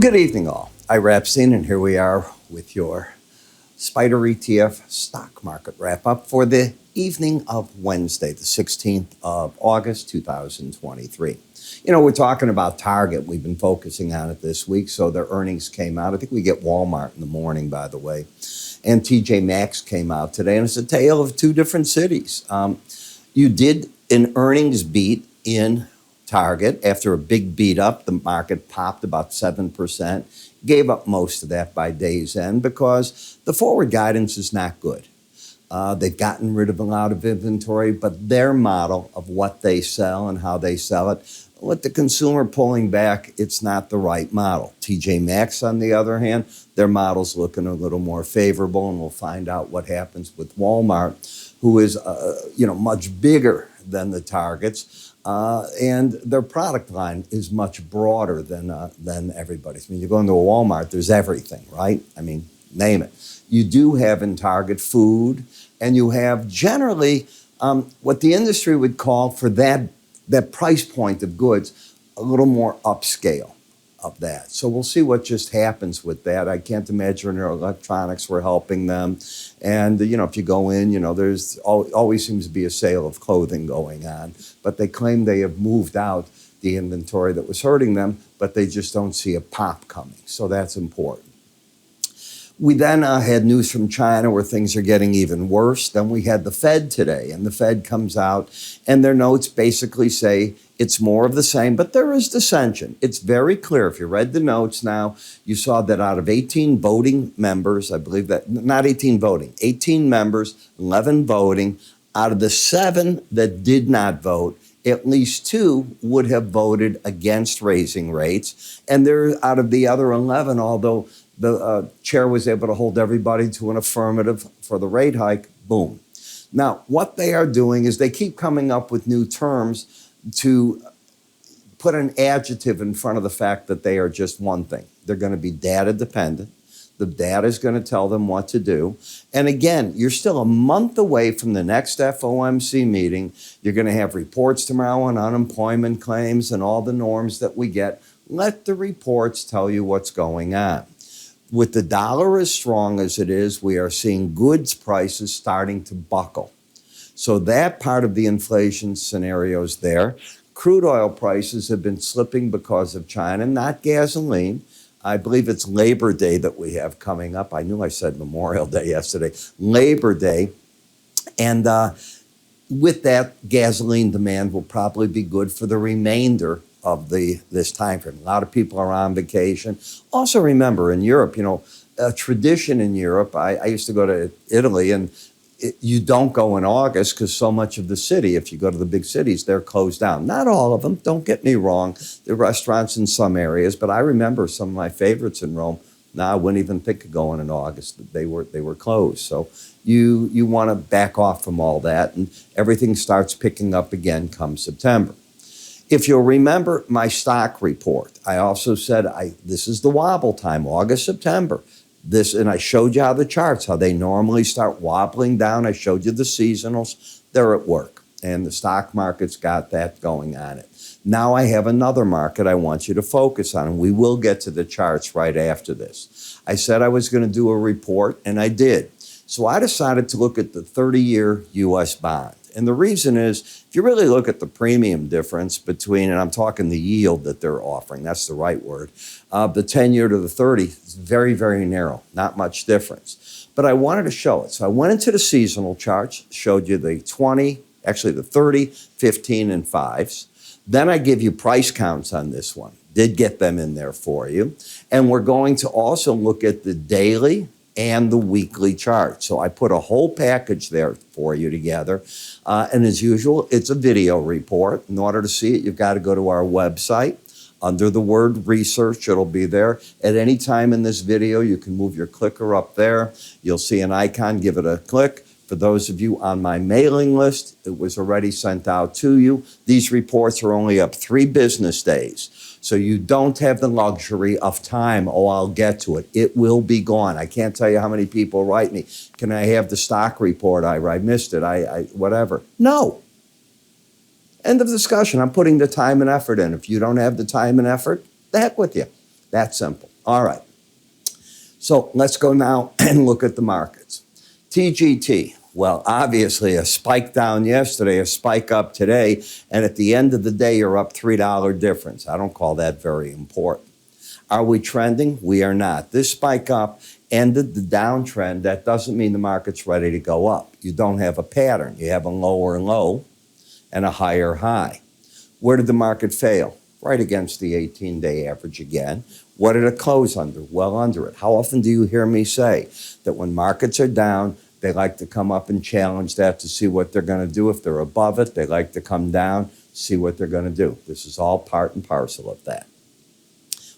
Good evening, all. Ira Epstein, and here we are with your SPDR-ETF stock market wrap-up for the evening of Wednesday, the 16th of August, 2023. You know, we're talking about Target. We've been focusing on it this week, so their earnings came out. I think we get Walmart in the morning, by the way. And TJ Maxx came out today, and it's a tale of two different cities. You did an earnings beat in Target. After a big beat up, the market popped about 7%, gave up most of that by day's end because the forward guidance is not good. They've gotten rid of a lot of inventory, but their model of what they sell and how they sell it, with the consumer pulling back, it's not the right model. TJ Maxx, on the other hand, their model's looking a little more favorable, and we'll find out what happens with Walmart, who is much bigger than the Targets. And their product line is much broader than everybody's. I mean, you go into a Walmart, there's everything, right? I mean, name it. You do have in Target food, and you have generally what the industry would call for that price point of goods, a little more upscale of that. So we'll see what just happens with that. I can't imagine their electronics were helping them. And, if you go in, there's always seems to be a sale of clothing going on. But they claim they have moved out the inventory that was hurting them, but they just don't see a pop coming. So that's important. We then had news from China where things are getting even worse. Then we had the Fed today, and the Fed comes out, and their notes basically say it's more of the same, but there is dissension. It's very clear. If you read the notes now, you saw that out of 18 voting members, I believe that, not 18 voting, 18 members, 11 voting, out of the 7 that did not vote, at least 2 would have voted against raising rates. And they're out of the other 11, although the chair was able to hold everybody to an affirmative for the rate hike, boom. Now, what they are doing is they keep coming up with new terms to put an adjective in front of the fact that they are just one thing. They're going to be data dependent. The data is going to tell them what to do. And again, you're still a month away from the next FOMC meeting. You're going to have reports tomorrow on unemployment claims and all the norms that we get. Let the reports tell you what's going on. With the dollar as strong as it is, we are seeing goods prices starting to buckle. So that part of the inflation scenario is there. Crude oil prices have been slipping because of China, not gasoline. I believe it's Labor Day that we have coming up. I knew I said Memorial Day yesterday. Labor Day. And with that, gasoline demand will probably be good for the remainder of this time frame. A lot of people are on vacation. Also remember, in Europe, a tradition in Europe, I used to go to Italy, and you don't go in August because so much of the city, if you go to the big cities, they're closed down. Not all of them, don't get me wrong. There are restaurants in some areas, but I remember some of my favorites in Rome. Now, I wouldn't even think of going in August. They were closed. So you want to back off from all that, and everything starts picking up again come September. If you'll remember my stock report, I also said this is the wobble time, August, September. And I showed you how the charts, how they normally start wobbling down. I showed you the seasonals. They're at work, and the stock market's got that going on it. Now I have another market I want you to focus on, and we will get to the charts right after this. I said I was going to do a report, and I did. So I decided to look at the 30-year U.S. bond. And the reason is, if you really look at the premium difference between, and I'm talking the yield that they're offering, that's the right word, the 10-year to the 30, is very, very narrow, not much difference. But I wanted to show it. So I went into the seasonal charts, showed you the 20, actually the 30, 15, and 5s. Then I give you price counts on this one. Did get them in there for you. And we're going to also look at the daily and the weekly chart. So I put a whole package there for you together. And as usual, it's a video report. In order to see it, you've got to go to our website. Under the word research, it'll be there. At any time in this video, you can move your clicker up there. You'll see an icon, give it a click. For those of you on my mailing list, it was already sent out to you. These reports are only up 3 business days. So you don't have the luxury of time. Oh, I'll get to it. It will be gone. I can't tell you how many people write me. Can I have the stock report? I missed it. Whatever. No. End of discussion. I'm putting the time and effort in. If you don't have the time and effort, the heck with you. That simple. All right. So let's go now and look at the markets. TGT, well, obviously a spike down yesterday, a spike up today, and at the end of the day, you're up $3 difference. I don't call that very important. Are we trending? We are not. This spike up ended the downtrend. That doesn't mean the market's ready to go up. You don't have a pattern. You have a lower low and a higher high. Where did the market fail? Right against the 18-day average again. What did it close under? Well under it. How often do you hear me say that when markets are down, they like to come up and challenge that to see what they're going to do? If they're above it, they like to come down, see what they're going to do. This is all part and parcel of that.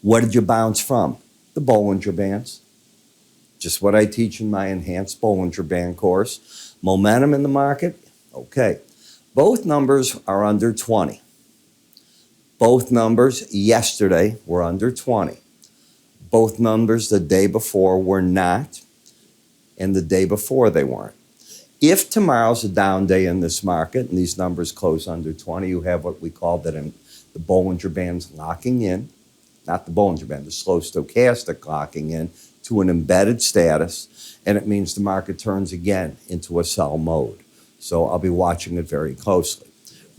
What did you bounce from? The Bollinger Bands. Just what I teach in my enhanced Bollinger Band course. Momentum in the market? Okay. Both numbers are under 20. Both numbers yesterday were under 20. Both numbers the day before were not, and the day before they weren't. If tomorrow's a down day in this market and these numbers close under 20, you have what we call that in the Bollinger Bands locking in, not the Bollinger Band, the slow stochastic locking in to an embedded status, and it means the market turns again into a sell mode. So I'll be watching it very closely.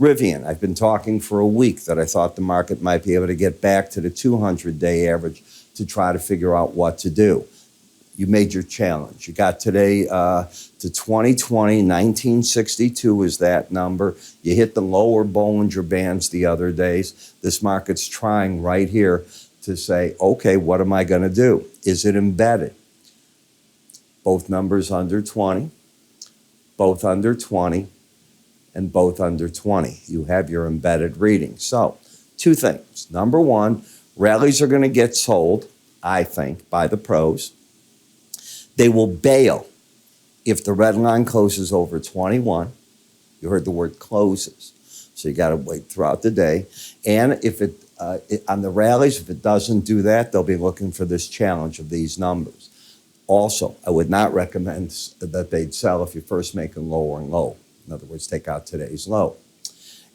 Rivian, I've been talking for a week that I thought the market might be able to get back to the 200-day average to try to figure out what to do. You made your challenge. You got today to 2020, 1962 is that number. You hit the lower Bollinger Bands the other days. This market's trying right here to say, okay, what am I going to do? Is it embedded? Both numbers under 20, both under 20, and both under 20. You have your embedded reading. So, two things. Number one, rallies are going to get sold, I think, by the pros. They will bail if the red line closes over 21. You heard the word closes. So you got to wait throughout the day. And if it on the rallies, if it doesn't do that, they'll be looking for this challenge of these numbers. Also, I would not recommend that they'd sell if you're first making lower and low. In other words, take out today's low.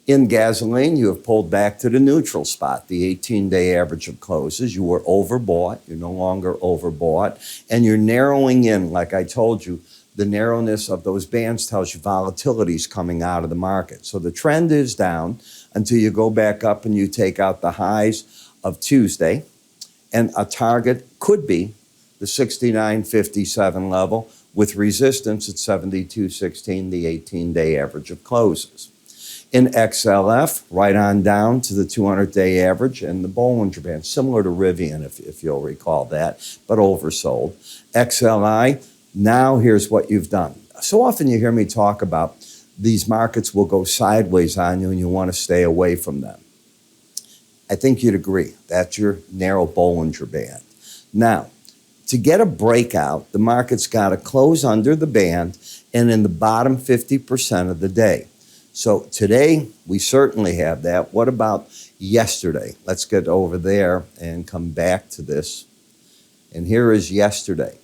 In gasoline, you have pulled back to the neutral spot, the 18-day average of closes. You were overbought. You're no longer overbought. And you're narrowing in, like I told you, the narrowness of those bands tells you volatility is coming out of the market. So the trend is down until you go back up and you take out the highs of Tuesday. And a target could be the 69.57 level with resistance at 72.16, the 18-day average of closes. In XLF, right on down to the 200-day average and the Bollinger Band, similar to Rivian, if you'll recall that, but oversold. XLI, now here's what you've done. So often you hear me talk about these markets will go sideways on you and you want to stay away from them. I think you'd agree. That's your narrow Bollinger Band. Now, to get a breakout, the market's got to close under the band and in the bottom 50% of the day. So today, we certainly have that. What about yesterday? Let's get over there and come back to this. And here is yesterday.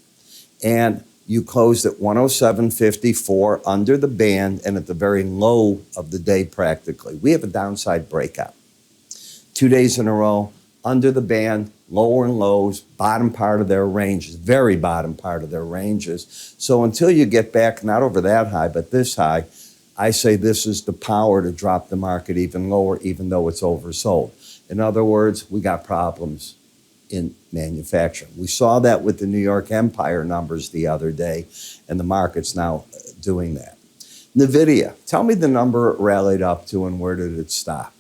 And you closed at 107.54 under the band and at the very low of the day practically. We have a downside breakout. 2 days in a row, under the band, lower and lows, bottom part of their ranges, very bottom part of their ranges. So until you get back, not over that high, but this high, I say this is the power to drop the market even lower, even though it's oversold. In other words, we got problems in manufacturing. We saw that with the New York Empire numbers the other day, and the market's now doing that. NVIDIA, tell me the number it rallied up to and where did it stop?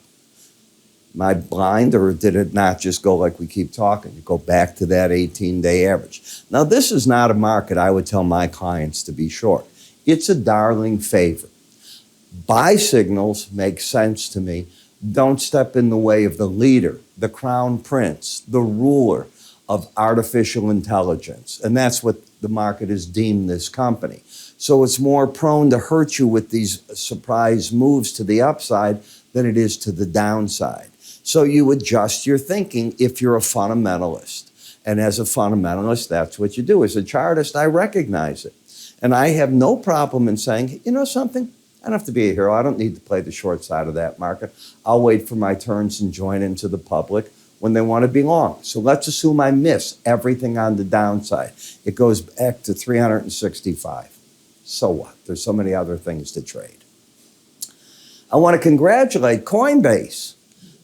Am I blind, or did it not just go like we keep talking? You go back to that 18-day average. Now, this is not a market I would tell my clients to be short. It's a darling favor. Buy signals make sense to me. Don't step in the way of the leader, the crown prince, the ruler of artificial intelligence. And that's what the market has deemed this company. So it's more prone to hurt you with these surprise moves to the upside than it is to the downside. So you adjust your thinking if you're a fundamentalist. And as a fundamentalist, that's what you do. As a chartist, I recognize it. And I have no problem in saying, you know something? I don't have to be a hero. I don't need to play the short side of that market. I'll wait for my turns and join into the public when they want to be long. So let's assume I miss everything on the downside. It goes back to 365. So what? There's so many other things to trade. I want to congratulate Coinbase.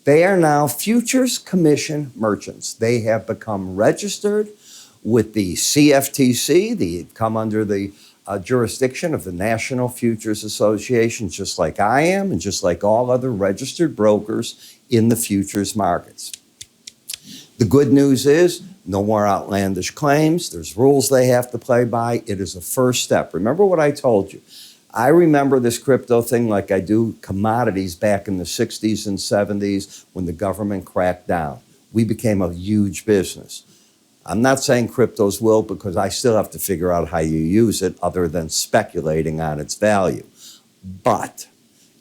They are now futures commission merchants. They have become registered with the CFTC. They come under the jurisdiction of the National Futures Association, just like I am and just like all other registered brokers in the futures markets. The good news is no more outlandish claims. There's rules they have to play by. It is a first step. Remember what I told you. I remember this crypto thing like I do commodities back in the 60s and 70s when the government cracked down. We became a huge business. I'm not saying cryptos will because I still have to figure out how you use it other than speculating on its value. But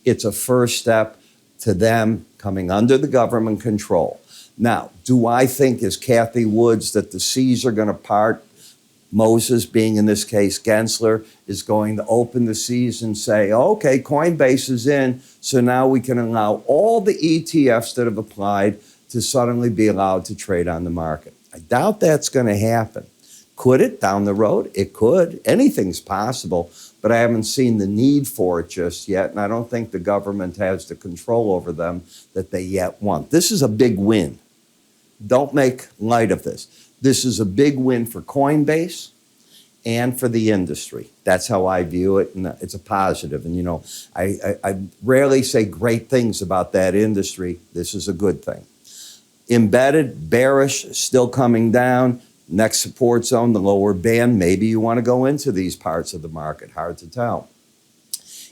it's a first step to them coming under the government control. Now, do I think, as Kathy Woods, that the seas are going to part? Moses, being in this case Gensler, is going to open the seas and say, okay, Coinbase is in, so now we can allow all the ETFs that have applied to suddenly be allowed to trade on the market. I doubt that's going to happen. Could it down the road? It could. Anything's possible, but I haven't seen the need for it just yet, and I don't think the government has the control over them that they yet want. This is a big win. Don't make light of this. This is a big win for Coinbase and for the industry. That's how I view it, and it's a positive. And, you know, I rarely say great things about that industry. This is a good thing. Embedded, bearish, still coming down. Next support zone, the lower band. Maybe you want to go into these parts of the market. Hard to tell.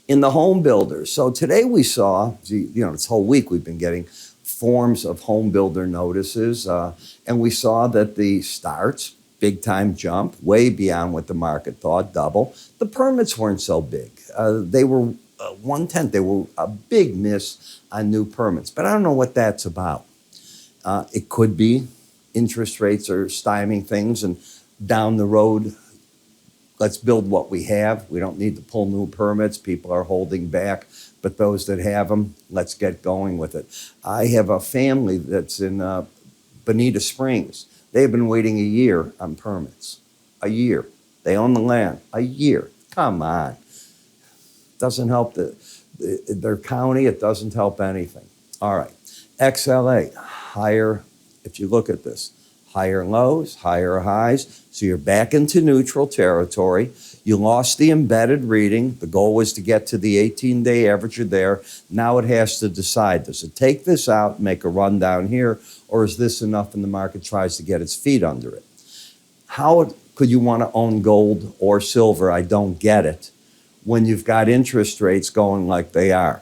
In the home builders, so today we saw, you know, this whole week we've been getting forms of home builder notices, and we saw that the starts, big time jump, way beyond what the market thought, double. The permits weren't so big. They were 1/10. They were a big miss on new permits, but I don't know what that's about. It could be interest rates are stymieing things, and down the road, let's build what we have. We don't need to pull new permits. People are holding back. But those that have them, let's get going with it. I have a family that's in Bonita Springs. They've been waiting a year on permits. A year. They own the land. A year. Come on. Doesn't help their county. It doesn't help anything. All right. XLA, higher, if you look at this, higher lows, higher highs. So you're back into neutral territory. You lost the embedded reading. The goal was to get to the 18-day average. You're there. Now it has to decide, does it take this out, make a run down here, or is this enough and the market tries to get its feet under it? How could you want to own gold or silver? I don't get it when you've got interest rates going like they are.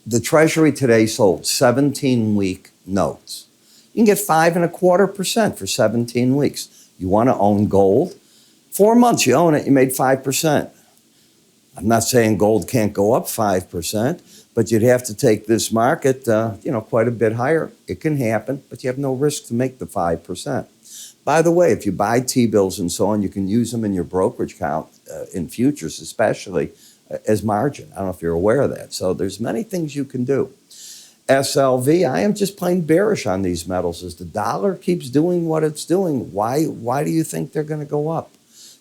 The Treasury today sold 17-week notes. You can get 5.25% for 17 weeks. You want to own gold? 4 months you own it, you made 5%. I'm not saying gold can't go up 5%, but you'd have to take this market, quite a bit higher. It can happen, but you have no risk to make the 5%. By the way, if you buy T-bills and so on, you can use them in your brokerage account, in futures especially, as margin. I don't know if you're aware of that. So there's many things you can do. SLV, I am just plain bearish on these metals. As the dollar keeps doing what it's doing, why do you think they're going to go up?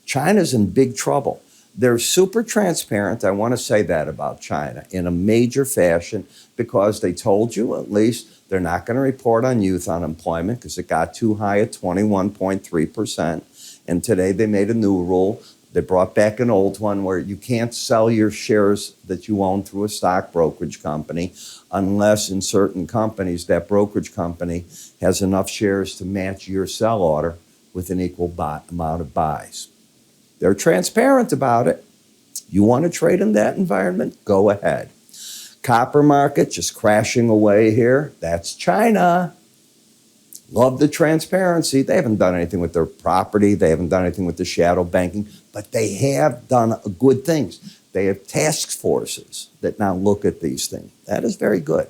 China's in big trouble. They're super transparent. I want to say that about China in a major fashion because they told you at least they're not going to report on youth unemployment because it got too high at 21.3%. And today they made a new rule. They brought back an old one where you can't sell your shares that you own through a stock brokerage company unless in certain companies that brokerage company has enough shares to match your sell order with an equal amount of buys. They're transparent about it. You want to trade in that environment? Go ahead. Copper market just crashing away here. That's China. Love the transparency. They haven't done anything with their property. They haven't done anything with the shadow banking, but they have done good things. They have task forces that now look at these things. That is very good.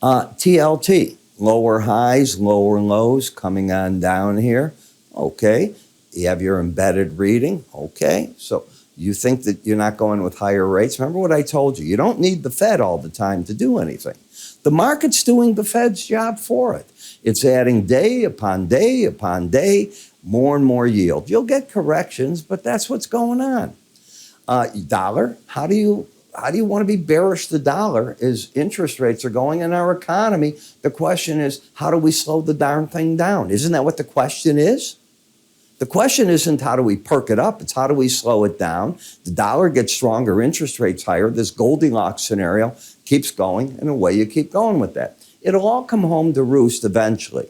TLT, lower highs, lower lows coming on down here. Okay. You have your embedded reading. Okay. So you think that you're not going with higher rates. Remember what I told you. You don't need the Fed all the time to do anything. The market's doing the Fed's job for it. It's adding day upon day upon day, more and more yield. You'll get corrections, but that's what's going on. Dollar, how do you want to be bearish the dollar as interest rates are going in our economy? The question is, how do we slow the darn thing down? Isn't that what the question is? The question isn't how do we perk it up, it's how do we slow it down? The dollar gets stronger, interest rates higher, this Goldilocks scenario keeps going, and away you keep going with that. It'll all come home to roost eventually.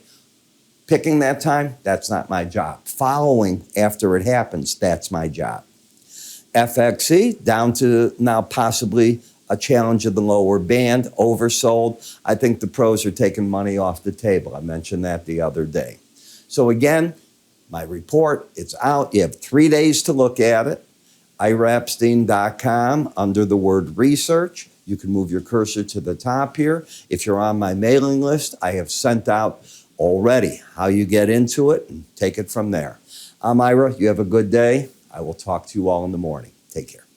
Picking that time, that's not my job. Following after it happens, that's my job. FXE down to now possibly a challenge of the lower band, oversold. I think the pros are taking money off the table. I mentioned that the other day. So again, my report, it's out. You have 3 days to look at it. IraEpstein.com under the word research. You can move your cursor to the top here. If you're on my mailing list, I have sent out already how you get into it and take it from there. I'm Ira. You have a good day. I will talk to you all in the morning. Take care.